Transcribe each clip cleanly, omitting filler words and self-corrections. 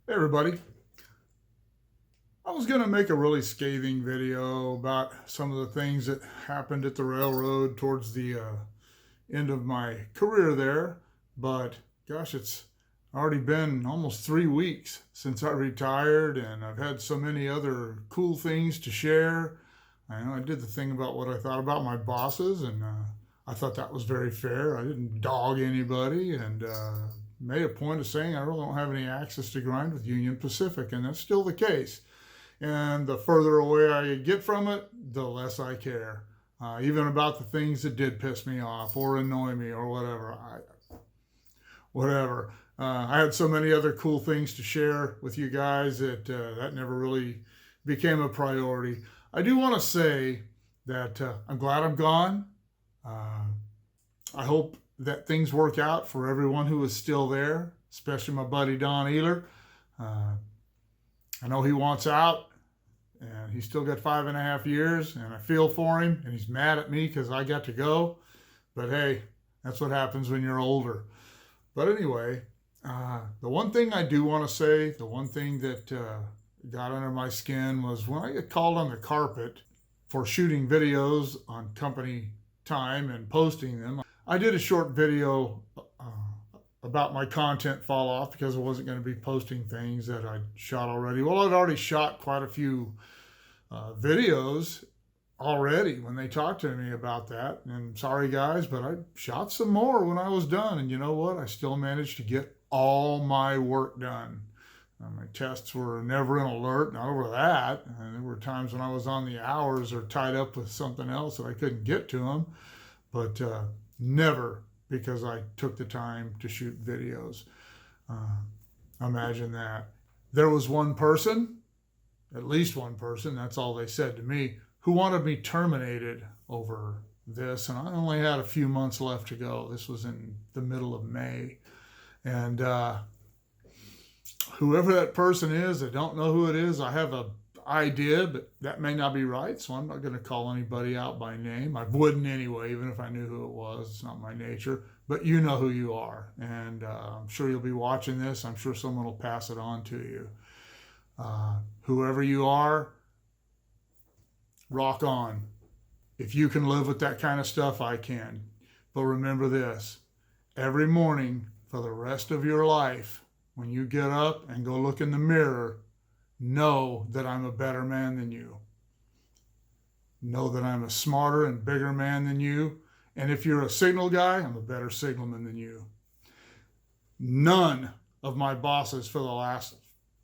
Hey everybody. I was going to make a really scathing video about some of the things that happened at the railroad towards the end of my career there, but gosh, it's already been almost 3 weeks since I retired, and I've had so many other cool things to share. I know I did the thing about what I thought about my bosses, and I thought that was very fair. I didn't dog anybody, and made a point of saying I really don't have any access to grind with Union Pacific, and that's still the case. And the further away I get from it, the less I care. Even about the things that did piss me off or annoy me or whatever. Whatever. I had so many other cool things to share with you guys that that never really became a priority. I do want to say that I'm glad I'm gone. Uh, I hope that things work out for everyone who is still there, especially my buddy Don Ealer. Uh, I know he wants out, and he's still got 5.5 years, and I feel for him, and he's mad at me because I got to go. But hey, that's what happens when you're older. But anyway, the one thing I do want to say, the one thing that got under my skin was when I get called on the carpet for shooting videos on company time and posting them. I did a short video about my content fall off because I wasn't going to be posting things that I'd shot already. Well, I'd already shot quite a few videos already when they talked to me about that. And sorry, guys, but I shot some more when I was done. And you know what? I still managed to get all my work done. My tests were never in alert, not over that. And there were times when I was on the hours or tied up with something else that I couldn't get to them. But never because I took the time to shoot videos. Imagine that. There was one person, at least one person, that's all they said to me, who wanted me terminated over this. And I only had a few months left to go. This was in the middle of May. And whoever that person is, I don't know who it is. I have a idea, but that may not be right. So I'm not going to call anybody out by name. I wouldn't anyway, even if I knew who it was. It's not my nature. But you know who you are. And I'm sure you'll be watching this. I'm sure someone will pass it on to you. Whoever you are, rock on. If you can live with that kind of stuff, I can. But remember this, every morning for the rest of your life, when you get up and go look in the mirror, know that I'm a better man than you. Know that I'm a smarter and bigger man than you. And if you're a signal guy, I'm a better signalman than you. None of my bosses for the last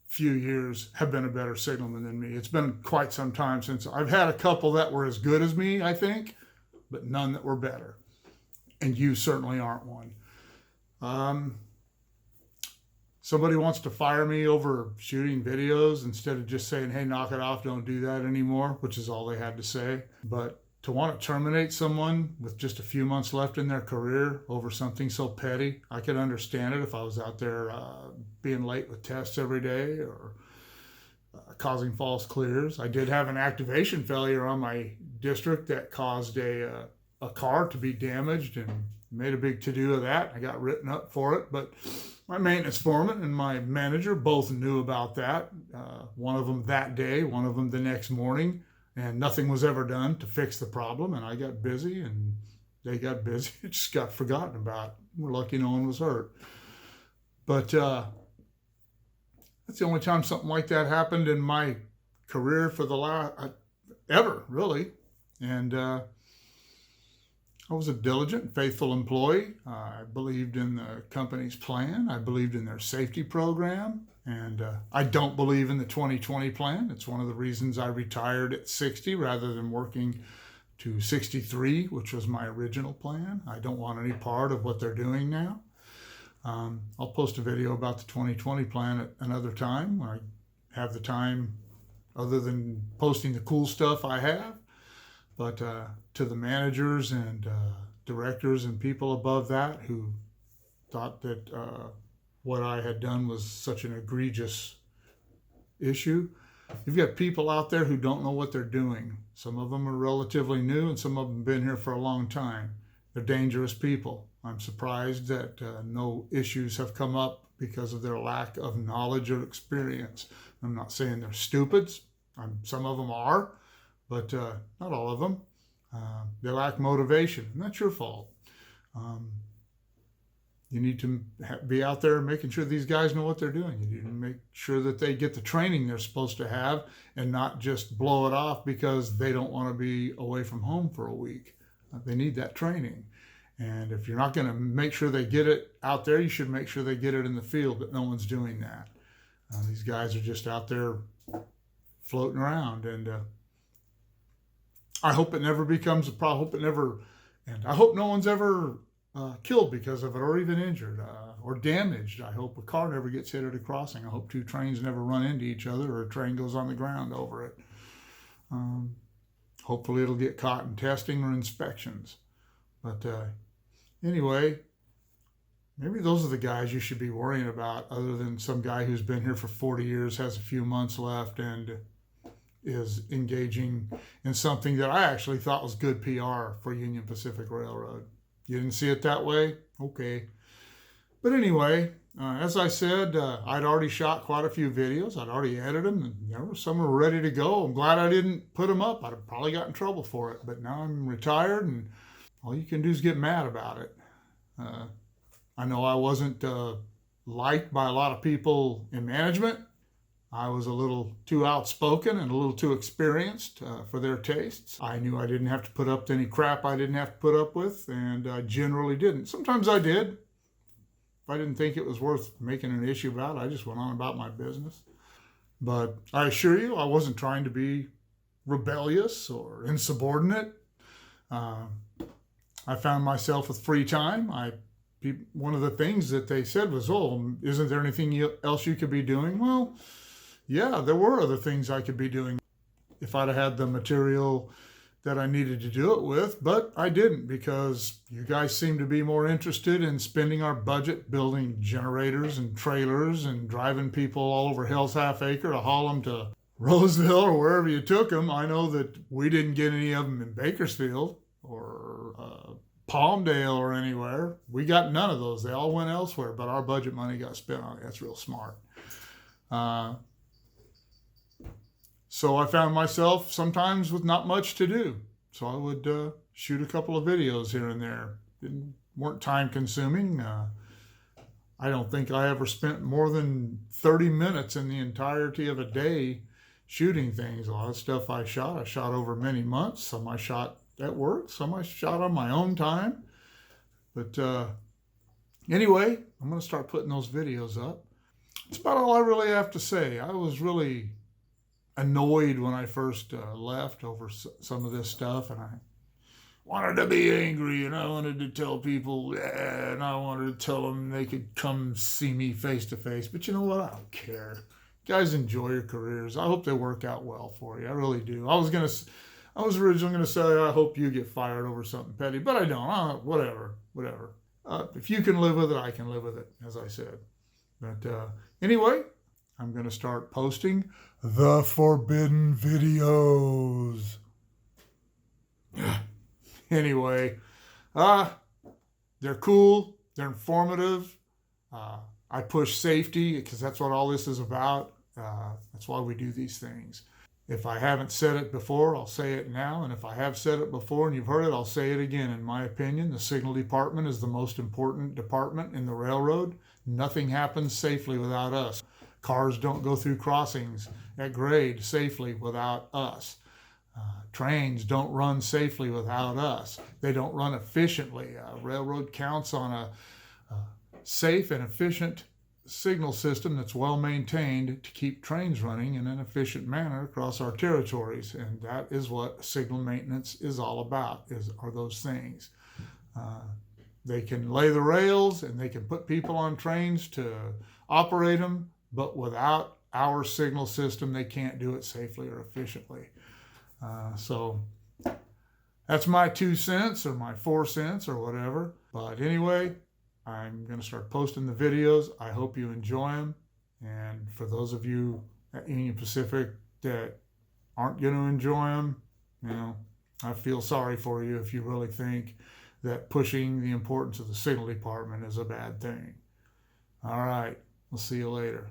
few years have been a better signalman than me. It's been quite some time since I've had a couple that were as good as me, I think, but none that were better. And you certainly aren't one. Somebody wants to fire me over shooting videos instead of just saying, hey, knock it off, don't do that anymore, which is all they had to say. But to want to terminate someone with just a few months left in their career over something so petty, I could understand it if I was out there being late with tests every day or causing false clears. I did have an activation failure on my district that caused a car to be damaged and made a big to-do of that. I got written up for it, but my maintenance foreman and my manager both knew about that. One of them that day, one of them the next morning, and nothing was ever done to fix the problem. And I got busy and they got busy. It just got forgotten about. We're lucky no one was hurt. But that's the only time something like that happened in my career for the last, ever, really. And I was a diligent, faithful employee. I believed in the company's plan. I believed in their safety program. And I don't believe in the 2020 plan. It's one of the reasons I retired at 60 rather than working to 63, which was my original plan. I don't want any part of what they're doing now. I'll post a video about the 2020 plan at another time when I have the time, other than posting the cool stuff I have. But to the managers and directors and people above that who thought that what I had done was such an egregious issue, you've got people out there who don't know what they're doing. Some of them are relatively new and some of them have been here for a long time. They're dangerous people. I'm surprised that no issues have come up because of their lack of knowledge or experience. I'm not saying they're stupids. Some of them are, but not all of them. They lack motivation, and that's your fault. Um, you need to be out there making sure these guys know what they're doing. You need to make sure that they get the training they're supposed to have and not just blow it off because they don't want to be away from home for a week. They need that training. And if you're not going to make sure they get it out there, you should make sure they get it in the field, but no one's doing that. These guys are just out there floating around, and I hope it never becomes a problem. I hope no one's ever killed because of it, or even injured or damaged. I hope a car never gets hit at a crossing. I hope two trains never run into each other, or a train goes on the ground over it. Hopefully it'll get caught in testing or inspections. But anyway, maybe those are the guys you should be worrying about, other than some guy who's been here for 40 years, has a few months left, and is engaging in something that I actually thought was good PR for Union Pacific Railroad. You didn't see it that way? Okay. But anyway, as I said, I'd already shot quite a few videos. I'd already edited them, and some were ready to go. I'm glad I didn't put them up. I'd have probably got in trouble for it. But now I'm retired, and all you can do is get mad about it. I know I wasn't liked by a lot of people in management. I was a little too outspoken and a little too experienced for their tastes. I knew I didn't have to put up with any crap I didn't have to put up with, and I generally didn't. Sometimes I did. If I didn't think it was worth making an issue about, I just went on about my business. But I assure you, I wasn't trying to be rebellious or insubordinate. I found myself with free time. One of the things that they said was, "Oh, isn't there anything else you could be doing?" Well, yeah, there were other things I could be doing if I'd have had the material that I needed to do it with, but I didn't, because you guys seem to be more interested in spending our budget building generators and trailers and driving people all over Hell's Half Acre to haul them to Roseville or wherever you took them. I know that we didn't get any of them in Bakersfield or Palmdale or anywhere. We got none of those. They all went elsewhere, but our budget money got spent on it. That's real smart. So I found myself sometimes with not much to do. So I would shoot a couple of videos here and there. Weren't time consuming. I don't think I ever spent more than 30 minutes in the entirety of a day shooting things. A lot of stuff I shot over many months. Some I shot at work, some I shot on my own time. But anyway, I'm going to start putting those videos up. That's about all I really have to say. I was really annoyed when I first left over some of this stuff, and I wanted to be angry, and I wanted to tell people, and I wanted to tell them they could come see me face to face. But you know what? I don't care. You guys enjoy your careers. I hope they work out well for you. I really do. I was originally going to say I hope you get fired over something petty, but I don't. Whatever. If you can live with it, I can live with it, as I said. But anyway, I'm going to start posting the forbidden videos. Anyway, they're cool. They're informative. I push safety because that's what all this is about. That's why we do these things. If I haven't said it before, I'll say it now. And if I have said it before and you've heard it, I'll say it again. In my opinion, the signal department is the most important department in the railroad. Nothing happens safely without us. Cars don't go through crossings at grade safely without us. Trains don't run safely without us. They don't run efficiently. Railroad counts on a safe and efficient signal system that's well maintained to keep trains running in an efficient manner across our territories. And that is what signal maintenance is all about, are those things. They can lay the rails and they can put people on trains to operate them, but without our signal system, they can't do it safely or efficiently. So that's my 2 cents or my 4 cents or whatever. But anyway, I'm going to start posting the videos. I hope you enjoy them. And for those of you at Union Pacific that aren't going to enjoy them, I feel sorry for you if you really think that pushing the importance of the signal department is a bad thing. All right, we'll see you later.